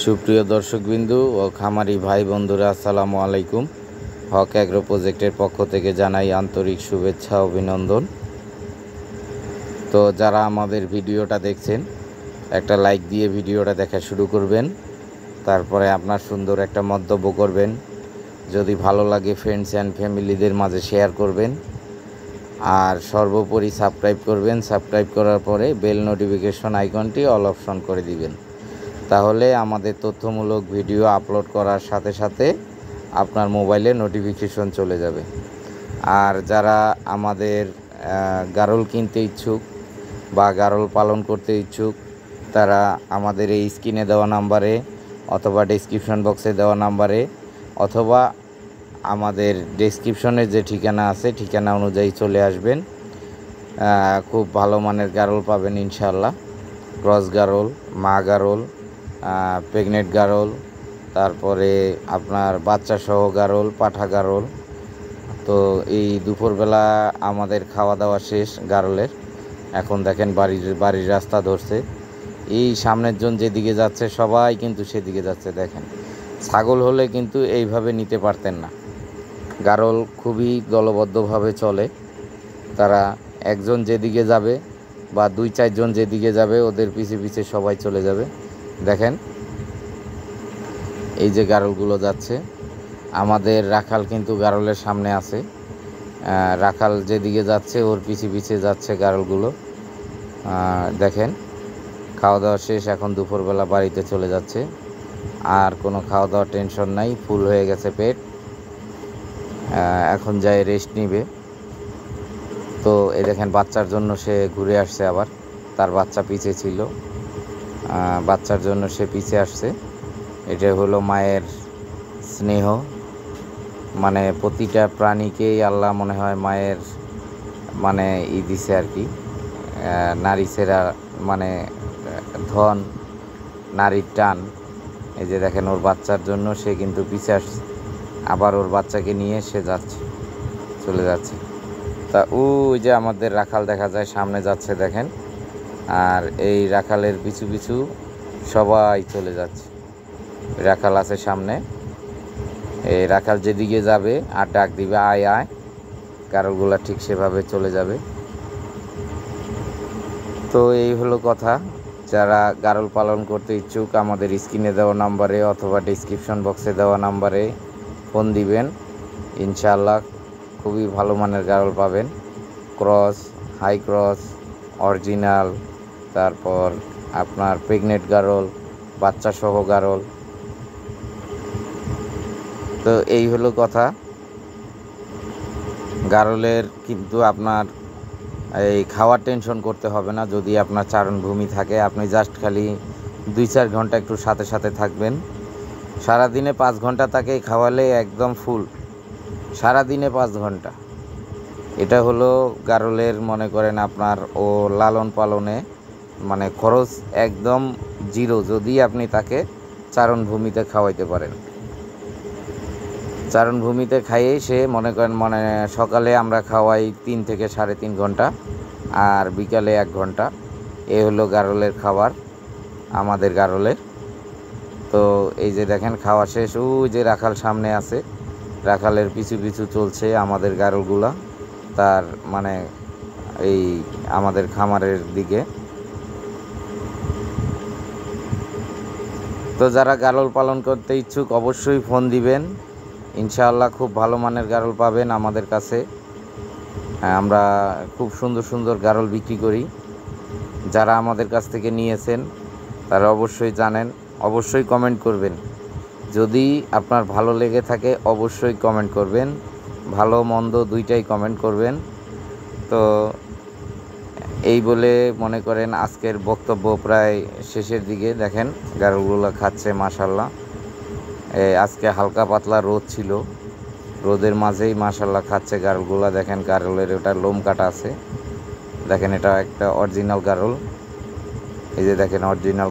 সুপ্রিয় দর্শকবিন্দু ও খামারি ভাই বন্ধুরা, আসসালামু আলাইকুম। হক অ্যাগ্রো প্রজেক্টের পক্ষ থেকে জানাই আন্তরিক শুভেচ্ছা অভিনন্দন। তো যারা আমাদের ভিডিওটা দেখছেন, একটা লাইক দিয়ে ভিডিওটা দেখা শুরু করবেন। তারপরে আপনার সুন্দর একটা মন্তব্য করবেন। যদি ভালো লাগে ফ্রেন্ডস অ্যান্ড ফ্যামিলিদের মাঝে শেয়ার করবেন। আর সর্বোপরি সাবস্ক্রাইব করবেন। সাবস্ক্রাইব করার পরে বেল নোটিফিকেশন আইকনটি অল অপশন করে দিবেন। তাহলে আমাদের তথ্যমূলক ভিডিও আপলোড করার সাথে সাথে আপনার মোবাইলে নোটিফিকেশন চলে যাবে। আর যারা আমাদের গারল কিনতে ইচ্ছুক বা গারল পালন করতে ইচ্ছুক, তারা আমাদের এই স্ক্রিনে দেওয়া নাম্বারে অথবা ডেসক্রিপশন বক্সে দেওয়া নাম্বারে অথবা আমাদের ডেসক্রিপশনে যে ঠিকানা আছে ঠিকানা অনুযায়ী চলে আসবেন। খুব ভালো মানের গারল পাবেন ইনশাল্লাহ। ক্রস গারল, মা গারল, প্রেগনেন্ট গারল, তারপরে আপনার বাচ্চা সহ গারল, পাঠা গারল। তো এই দুপুরবেলা আমাদের খাওয়া দাওয়া শেষ গারলের। এখন দেখেন বাড়ির রাস্তা ধরছে। এই সামনের জন যেদিকে যাচ্ছে সবাই কিন্তু সেদিকে যাচ্ছে। দেখেন, ছাগল হলে কিন্তু এইভাবে নিতে পারতেন না। গারল খুবই দলবদ্ধভাবে চলে। তারা একজন যেদিকে যাবে বা 2-4 জন যেদিকে যাবে ওদের পিছে পিছে সবাই চলে যাবে। দেখেন এই যে গারলগুলো যাচ্ছে, আমাদের রাখাল কিন্তু গারলের সামনে আছে। রাখাল যেদিকে যাচ্ছে ওর পিছে পিছে যাচ্ছে গারলগুলো। দেখেন, খাওয়া দাওয়া শেষ, এখন দুপুরবেলা বাড়িতে চলে যাচ্ছে। আর কোনো খাওয়া দাওয়ার টেনশন নাই, ফুল হয়ে গেছে পেট। এখন যায় রেস্ট নিবে। তো এই দেখেন, বাচ্চার জন্য সে ঘুরে আসছে আবার। তার বাচ্চা পিছে ছিল, বাচ্চার জন্য সে পিছে আসছে। এটা হলো মায়ের স্নেহ। মানে প্রতিটা প্রাণীকেই আল্লাহ মনে হয় মায়ের মানে দিছে আর কি। নারী ছেড়া মানে ধন, নারীর টান। এই যে দেখেন, ওর বাচ্চার জন্য সে কিন্তু পিছে আসছে। আবার ওর বাচ্চাকে নিয়ে সে চলে যাচ্ছে। তা ওই যে আমাদের রাখাল দেখা যায় সামনে যাচ্ছে, দেখেন। আর এই রাখালের পিছু পিছু সবাই চলে যাচ্ছে। রাখাল আছে সামনে। এই রাখাল যেদিকে যাবে আর ডাক দিবে আয় আয়, গারলগুলা ঠিক সেভাবে চলে যাবে। তো এই হলো কথা। যারা গারল পালন করতে ইচ্ছুক, আমাদের স্ক্রিনে দেওয়া নাম্বারে অথবা ডেসক্রিপশন বক্সে দেওয়া নাম্বারে ফোন দিবেন। ইনশাআল্লাহ খুবই ভালো মানের গারল পাবেন। ক্রস, হাই ক্রস, অরিজিনাল, তারপর আপনার প্রেগনেন্ট গারল, বাচ্চা সহ গারল। তো এই হলো কথা। গারলের কিন্তু আপনার এই খাওয়ার টেনশন করতে হবে না। যদি আপনার চারণভূমি থাকে, আপনি জাস্ট খালি 2-4 ঘন্টা একটু সাথে সাথে থাকবেন। সারাদিনে 5 ঘন্টা তাকে খাওয়ালে একদম ফুল। সারাদিনে 5 ঘন্টা। এটা হলো গারলের মনে করেন আপনার ও লালন পালনে মানে খরচ একদম জিরো, যদি আপনি তাকে চারণভূমিতে খাওয়াইতে পারেন। চারণভূমিতে খাইয়েই সে মনে করেন সকালে আমরা খাওয়াই 3 থেকে 3.5 ঘন্টা, আর বিকালে 1 ঘন্টা। এ হলো গারলের খাবার আমাদের গারলের। তো এই যে দেখেন, খাওয়া শেষ। ওই যে রাখাল সামনে আছে, রাখালের পিছু পিছু চলছে আমাদের গারলগুলা, তার মানে এই আমাদের খামারের দিকে। তো যারা গারল পালন করতে ইচ্ছুক অবশ্যই ফোন দিবেন। ইনশাআল্লাহ খুব ভালো মানের গারল পাবেন আমাদের কাছে। আমরা খুব সুন্দর সুন্দর গারল বিক্রি করি। যারা আমাদের কাছ থেকে নিয়েছেন তারা অবশ্যই জানেন। অবশ্যই কমেন্ট করবেন। যদি আপনার ভালো লেগে থাকে অবশ্যই কমেন্ট করবেন। ভালো মন্দ দুইটাই কমেন্ট করবেন। তো এই বলে মনে করেন আজকের বক্তব্য প্রায় শেষের দিকে। দেখেন গারলগুলো খাচ্ছে মাশাল্লাহ। আজকে হালকা পাতলা রোদ ছিল, রোদের মাঝেই মাশাল্লাহ খাচ্ছে গারলগুলা। দেখেন গারলের ওটা লোম কাটা আছে। দেখেন এটা একটা অরিজিনাল গারল। এই যে দেখেন অরিজিনাল